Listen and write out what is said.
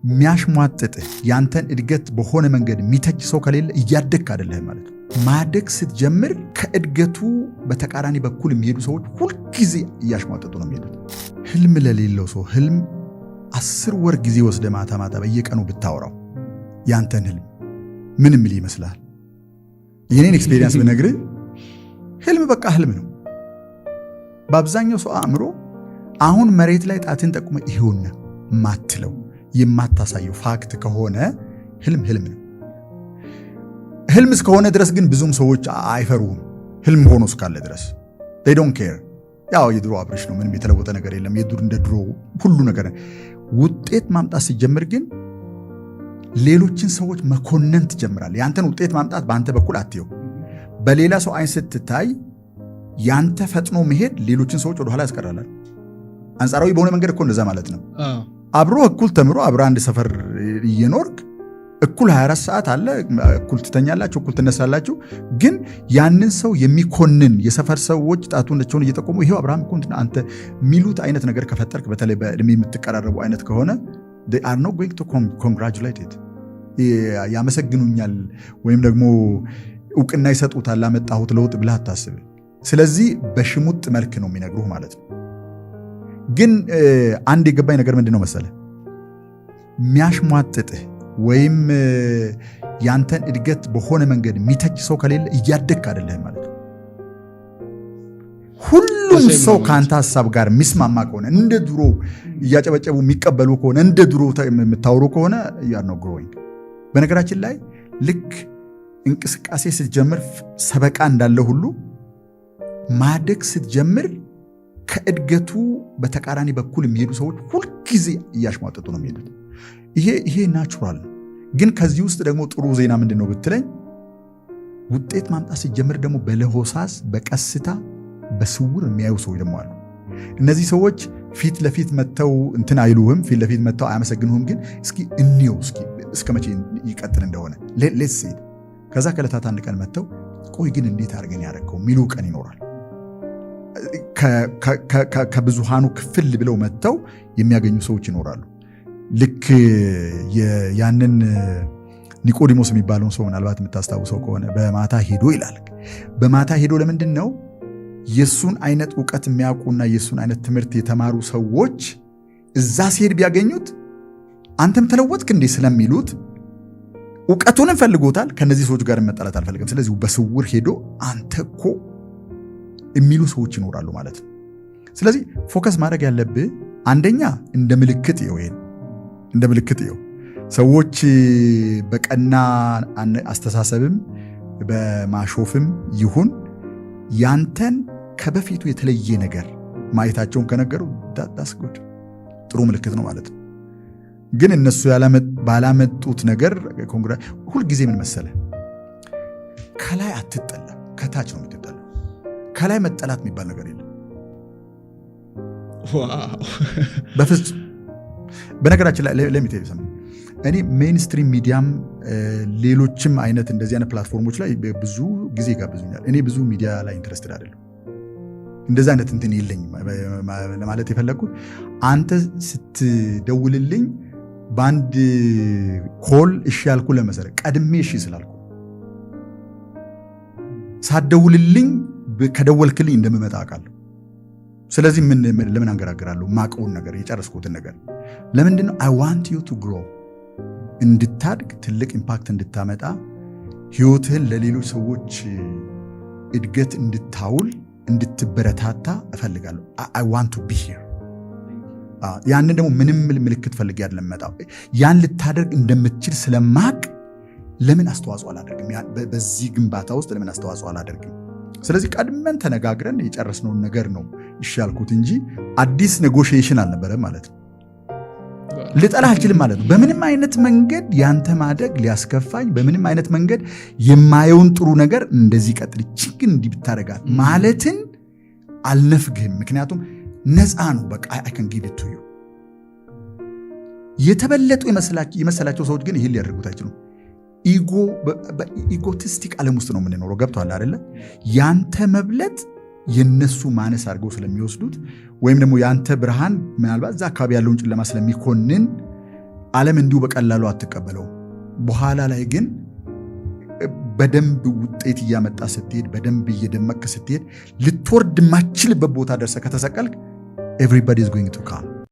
የሚያሽሟጥጥ ያንተን እድገት በሆነ መንገድ የሚተች ሰው ከሌለ እያደግክ አይደለህም ማለት ነው። ማደግ ስትጀምር ከእድገቱ በተቃራኒ በኩል የሚሄዱ ሰዎች ሁልጊዜ እያሽሟጠጡ ነው የሚሄዱት። ህልም ለሌለው ሰው ህልም 10 ወር ጊዜ ወስደ ማታ ማታ በየቀኑ ብታወራው ያንተን ህልም ምን የሚል ይመስላል? የኔን ኤክስፔሪየንስ ብነግርህ ህልም በቃ ህልም ነው። በአብዛኛው ሰው አእምሮ አሁን መሬት ላይ ጣትን ጠቁመ ይሄውና ማትለው የማታሳየው ፋክት ከሆነ ህልም ህልም ነው። ህልም እስከሆነ ድረስ ግን ብዙም ሰዎች አይፈሩም። ህልም ሆኖ እስካለ ድረስ they don't care። ያው የድሮ አብርሽ ነው፣ ምንም የተለወጠ ነገር የለም። የድሮ እንደ ድሮ ሁሉ ነገር። ውጤት ማምጣት ሲጀምር ግን ሌሎችን ሰዎች መኮነን ትጀምራለህ። ያንተን ውጤት ማምጣት በአንተ በኩል አትየው። በሌላ ሰው አይን ስትታይ ያንተ ፈጥኖ መሄድ ሌሎችን ሰዎች ወደኋላ ያስቀራል። አንጻራዊ በሆነ መንገድ እኮ እንደዛ ማለት ነው። አብሮ እኩል ተምሮ አብሮ አንድ ሰፈር እየኖርክ እኩል 24 ሰዓት አለ፣ እኩል ትተኛላችሁ፣ እኩል ትነሳላችሁ። ግን ያንን ሰው የሚኮንን የሰፈር ሰዎች ጣቱን እየጠቆሙ ይሄው አብርሃም እኮ አንተ የሚሉት አይነት ነገር ከፈጠርክ፣ በተለይ በእድሜ የምትቀራረቡ አይነት ከሆነ they are not going to congratulate it። ያመሰግኑኛል ወይም ደግሞ እውቅና ይሰጡታል ላመጣሁት ለውጥ ብለህ አታስብ። ስለዚህ በሽሙጥ መልክ ነው የሚነግሩህ ማለት ነው። ግን አንድ የገባኝ ነገር ምንድነው መሰለ፣ የሚያሽሟጥጥህ ወይም ያንተን እድገት በሆነ መንገድ የሚተች ሰው ከሌለ እያደግክ አይደለህም ማለት ነው። ሁሉም ሰው ከአንተ ሐሳብ ጋር የሚስማማ ከሆነ፣ እንደ ድሮ እያጨበጨቡ የሚቀበሉ ከሆነ፣ እንደ ድሮ የምታወሩ ከሆነ you are not growing። በነገራችን ላይ ልክ እንቅስቃሴ ስትጀምር ሰበቃ እንዳለ ሁሉ ማደግ ስትጀምር ከእድገቱ በተቃራኒ በኩል የሚሄዱ ሰዎች ሁልጊዜ እያሽሟጠጡ ነው የሚሄዱት። ይሄ ናቹራል። ግን ከዚህ ውስጥ ደግሞ ጥሩ ዜና ምንድነው ብትለኝ፣ ውጤት ማምጣት ሲጀምር ደግሞ በለሆሳስ በቀስታ በስውር የሚያዩ ሰዎች ደግሞ አሉ። እነዚህ ሰዎች ፊት ለፊት መተው እንትን አይሉህም፣ ፊት ለፊት መተው አያመሰግኑህም። ግን እስኪ እንየው እስከ መቼ ይቀጥል እንደሆነ ሌትስ ሲ። ከዛ ከዕለታት አንድ ቀን መተው ቆይ ግን እንዴት አድርገን ያደረገው የሚሉ ቀን ይኖራል። ከብዙሃኑ ክፍል ብለው መተው የሚያገኙ ሰዎች ይኖራሉ። ልክ ያንን ኒቆዲሞስ የሚባለውን ሰው ምናልባት የምታስታውሰው ከሆነ በማታ ሄዶ ይላል። በማታ ሄዶ ለምንድን ነው? የሱን አይነት ዕውቀት የሚያውቁና የሱን አይነት ትምህርት የተማሩ ሰዎች እዛ ሲሄድ ቢያገኙት አንተም ተለወጥክ እንዴ ስለሚሉት ዕውቀቱንም ፈልጎታል። ከነዚህ ሰዎች ጋር መጣላት አልፈልግም። ስለዚህ በስውር ሄዶ አንተ እኮ የሚሉ ሰዎች ይኖራሉ ማለት ነው። ስለዚህ ፎከስ ማድረግ ያለብህ አንደኛ እንደ ምልክት ይሄን እንደ ምልክት ይኸው ሰዎች በቀና አስተሳሰብም በማሾፍም ይሁን ያንተን ከበፊቱ የተለየ ነገር ማየታቸውን ከነገሩ that's good፣ ጥሩ ምልክት ነው ማለት ነው። ግን እነሱ ባላመጡት ነገር ሁልጊዜ ምን መሰለ፣ ከላይ አትጠላ፣ ከታች ነው የምትጠላው። ከላይ መጠላት የሚባል ነገር የለም በፍጹም። በነገራችን ላይ ለሚታይ ሰም እኔ ሜይንስትሪም ሚዲያም ሌሎችም አይነት እንደዚህ አይነት ፕላትፎርሞች ላይ ብዙ ጊዜ ጋብዙኛል። እኔ ብዙ ሚዲያ ላይ ኢንተረስትድ አይደለም። እንደዚህ አይነት እንትን የለኝም ለማለት የፈለኩት፣ አንተ ስትደውልልኝ በአንድ ኮል እሺ ያልኩ ለመሰረት ቀድሜ እሺ ስላልኩ፣ ሳትደውልልኝ ከደወልክልኝ እንደምመጣ አውቃለሁ። ስለዚህ ለምን አንገራግራለሁ? ማቀውን ነገር የጨረስኩትን ነገር ለምንድን ነው? I want you to grow፣ እንድታድግ፣ ትልቅ ኢምፓክት እንድታመጣ፣ ህይወትህን ለሌሎች ሰዎች እድገት እንድታውል፣ እንድትበረታታ እፈልጋለሁ። I want to be here። ያንን ደግሞ ምንም ምልክት ፈልጌ አይደለም መጣው። ያን ልታደርግ እንደምትችል ስለማቅ ለምን አስተዋጽኦ አላደርግም? በዚህ ግንባታ ውስጥ ለምን አስተዋጽኦ አላደርግም? ስለዚህ ቀድመን ተነጋግረን የጨረስነውን ነገር ነው ይሻልኩት እንጂ አዲስ ኔጎሺዬሽን አልነበረም ማለት ነው። ልጠላህ አልችልም ማለት ነው። በምንም አይነት መንገድ ያንተ ማደግ ሊያስከፋኝ፣ በምንም አይነት መንገድ የማየውን ጥሩ ነገር እንደዚህ ቀጥል ችግን እንዲህ ብታረጋት ማለትን አልነፍግህም። ምክንያቱም ነፃ ነው። በቃ I can give it to you። የተበለጡ የመሰላቸው ሰዎች ግን ይህን ሊያደርጉት አይችሉም። ኢጎቲስቲክ ዓለም ውስጥ ነው የምንኖረው። ገብቶሃል አይደለ? ያንተ መብለጥ የነሱ ማነስ አድርገው ስለሚወስዱት ወይም ደግሞ ያንተ ብርሃን ምናልባት እዛ አካባቢ ያለውን ጨለማ ስለሚኮንን ዓለም እንዲሁ በቀላሉ አትቀበለው። በኋላ ላይ ግን በደንብ ውጤት እያመጣ ስትሄድ፣ በደንብ እየደመቅ ስትሄድ፣ ልትወርድ ማችልበት ቦታ ደርሰ ከተሰቀልክ everybody is going to come